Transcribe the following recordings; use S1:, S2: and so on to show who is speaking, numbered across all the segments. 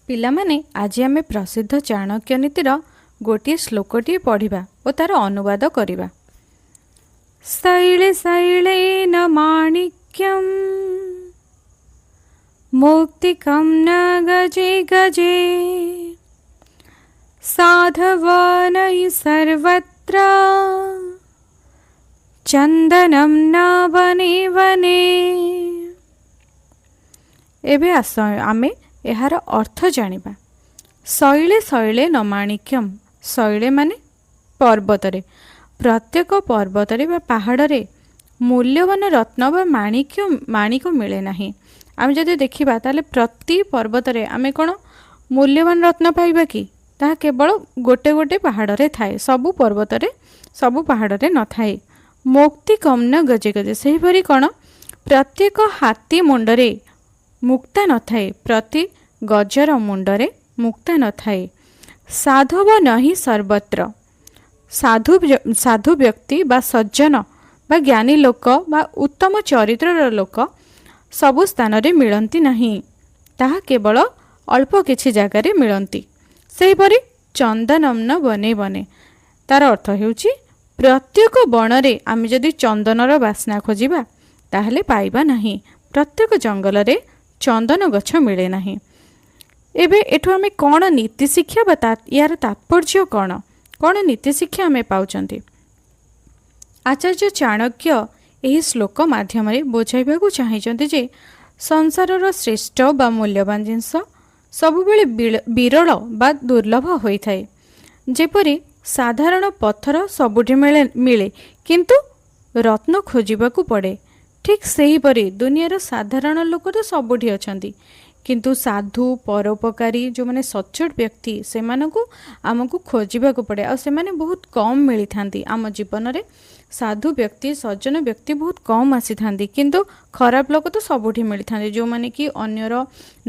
S1: ପିଲାମାନେ ଆଜି ଆମେ ପ୍ରସିଦ୍ଧ ଚାଣକ୍ୟ ନୀତିର ଗୋଟିଏ ଶ୍ଲୋକଟିଏ ପଢ଼ିବା ଓ ତାର ଅନୁବାଦ କରିବା। ଶୈଳେ ଶୈଳେନ ମାଣିକ୍ୟଂ ମୌକ୍ତିକଂ ନ ଗଜେ ଗଜେ ସାଧବନୈ ସର୍ବତ୍ର ଚନ୍ଦନଂ ନ ବନେ ବନେ। ଏବେ ଆସ ଆମେ ଏହାର ଅର୍ଥ ଜାଣିବା। ଶୈଳେ ଶୈଳେ ନ ମାଣିକ୍ୟମ୍, ଶୈଳେ ମାନେ ପର୍ବତରେ, ପ୍ରତ୍ୟେକ ପର୍ବତରେ ବା ପାହାଡ଼ରେ ମୂଲ୍ୟବାନ ରତ୍ନ ବା ମାଣିକ ମିଳେ ନାହିଁ। ଆମେ ଯଦି ଦେଖିବା ତାହେଲେ ପ୍ରତି ପର୍ବତରେ ଆମେ କ'ଣ ମୂଲ୍ୟବାନ ରତ୍ନ ପାଇବା କି? ତାହା କେବଳ ଗୋଟେ ଗୋଟେ ପାହାଡ଼ରେ ଥାଏ, ସବୁ ପର୍ବତରେ ସବୁ ପାହାଡ଼ରେ ନଥାଏ। ମୌକ୍ତିକଂ ନ ଗଜେ ଗଜେ, ସେହିପରି କ'ଣ ପ୍ରତ୍ୟେକ ହାତୀ ମୁଣ୍ଡରେ ମୁକ୍ତା ନଥାଏ, ପ୍ରତି ଗଜର ମୁଣ୍ଡରେ ମୁକ୍ତା ନଥାଏ। ସାଧବ ନାହିଁ ସର୍ବତ୍ର, ସାଧୁ ବ୍ୟକ୍ତି ବା ସଜ୍ଜନ ବା ଜ୍ଞାନୀ ଲୋକ ବା ଉତ୍ତମ ଚରିତ୍ରର ଲୋକ ସବୁ ସ୍ଥାନରେ ମିଳନ୍ତି ନାହିଁ, ତାହା କେବଳ ଅଳ୍ପ କିଛି ଜାଗାରେ ମିଳନ୍ତି। ସେହିପରି ଚନ୍ଦନଂ ନ ବନେ ବନେ, ତାର ଅର୍ଥ ହେଉଛି ପ୍ରତ୍ୟେକ ବଣରେ ଆମେ ଯଦି ଚନ୍ଦନର ବାସ୍ନା ଖୋଜିବା ତାହେଲେ ପାଇବା ନାହିଁ, ପ୍ରତ୍ୟେକ ଜଙ୍ଗଲରେ ଚନ୍ଦନ ଗଛ ମିଳେ ନାହିଁ। ଏବେ ଏଠୁ ଆମେ କ'ଣ ନୀତି ଶିକ୍ଷା ବା ୟାର ତାତ୍ପର୍ଯ୍ୟ କ'ଣ କ'ଣ ନୀତି ଶିକ୍ଷା ଆମେ ପାଉଛନ୍ତି? ଆଚାର୍ଯ୍ୟ ଚାଣକ୍ୟ ଏହି ଶ୍ଲୋକ ମାଧ୍ୟମରେ ବୁଝାଇବାକୁ ଚାହିଁଛନ୍ତି ଯେ ସଂସାରର ଶ୍ରେଷ୍ଠ ବା ମୂଲ୍ୟବାନ ଜିନିଷ ସବୁବେଳେ ବିରଳ ବା ଦୁର୍ଲଭ ହୋଇଥାଏ। ଯେପରି ସାଧାରଣ ପଥର ସବୁଠି ମିଳେ କିନ୍ତୁ ରତ୍ନ ଖୋଜିବାକୁ ପଡ଼େ, ଠିକ୍ ସେହିପରି ଦୁନିଆର ସାଧାରଣ ଲୋକ ତ ସବୁଠି ଅଛନ୍ତି, କିନ୍ତୁ ସାଧୁ ପରୋପକାରୀ ଯେଉଁମାନେ ସଚ୍ଚୋଟ ବ୍ୟକ୍ତି ସେମାନଙ୍କୁ ଆମକୁ ଖୋଜିବାକୁ ପଡ଼େ, ଆଉ ସେମାନେ ବହୁତ କମ୍ ମିଳିଥାନ୍ତି ଆମ ଜୀବନରେ। ସାଧୁ ବ୍ୟକ୍ତି ସଜ୍ଜନ ବ୍ୟକ୍ତି ବହୁତ କମ୍ ଆସିଥାନ୍ତି, କିନ୍ତୁ ଖରାପ ଲୋକ ତ ସବୁଠି ମିଳିଥାନ୍ତି, ଯେଉଁମାନେ କି ଅନ୍ୟର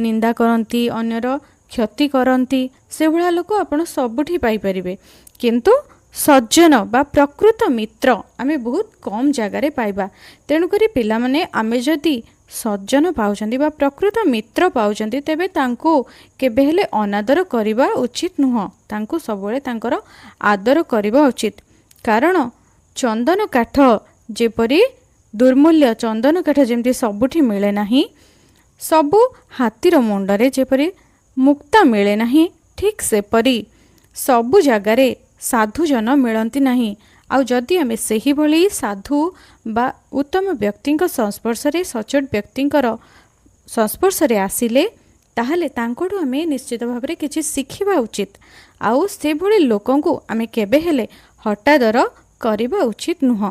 S1: ନିନ୍ଦା କରନ୍ତି, ଅନ୍ୟର କ୍ଷତି କରନ୍ତି, ସେଭଳିଆ ଲୋକ ଆପଣ ସବୁଠି ପାଇପାରିବେ। କିନ୍ତୁ ସଜ୍ଜନ ବା ପ୍ରକୃତ ମିତ୍ର ଆମେ ବହୁତ କମ୍ ଜାଗାରେ ପାଇବା। ତେଣୁକରି ପିଲାମାନେ ଆମେ ଯଦି ସଜ୍ଜନ ପାଉଛନ୍ତି ବା ପ୍ରକୃତ ମିତ୍ର ପାଉଛନ୍ତି ତେବେ ତାଙ୍କୁ କେବେ ହେଲେ ଅନାଦର କରିବା ଉଚିତ ନୁହଁ, ତାଙ୍କୁ ସବୁବେଳେ ତାଙ୍କର ଆଦର କରିବା ଉଚିତ। କାରଣ ଚନ୍ଦନ କାଠ ଯେପରି ଦୁର୍ମୂଲ୍ୟ, ଚନ୍ଦନ କାଠ ଯେମିତି ସବୁଠି ମିଳେ ନାହିଁ, ସବୁ ହାତୀର ମୁଣ୍ଡରେ ଯେପରି ମୁକ୍ତା ମିଳେ ନାହିଁ, ଠିକ୍ ସେପରି ସବୁ ଜାଗାରେ ସାଧୁଜନ ମିଳନ୍ତି ନାହିଁ। ଆଉ ଯଦି ଆମେ ସେହିଭଳି ସାଧୁ ବା ଉତ୍ତମ ବ୍ୟକ୍ତିଙ୍କ ସଂସ୍ପର୍ଶରେ ସଚ୍ଚୋଟ ବ୍ୟକ୍ତିଙ୍କର ସଂସ୍ପର୍ଶରେ ଆସିଲେ ତାହେଲେ ତାଙ୍କଠୁ ଆମେ ନିଶ୍ଚିତ ଭାବରେ କିଛି ଶିଖିବା ଉଚିତ, ଆଉ ସେଭଳି ଲୋକଙ୍କୁ ଆମେ କେବେ ହେଲେ ହଠାଦର କରିବା ଉଚିତ ନୁହଁ।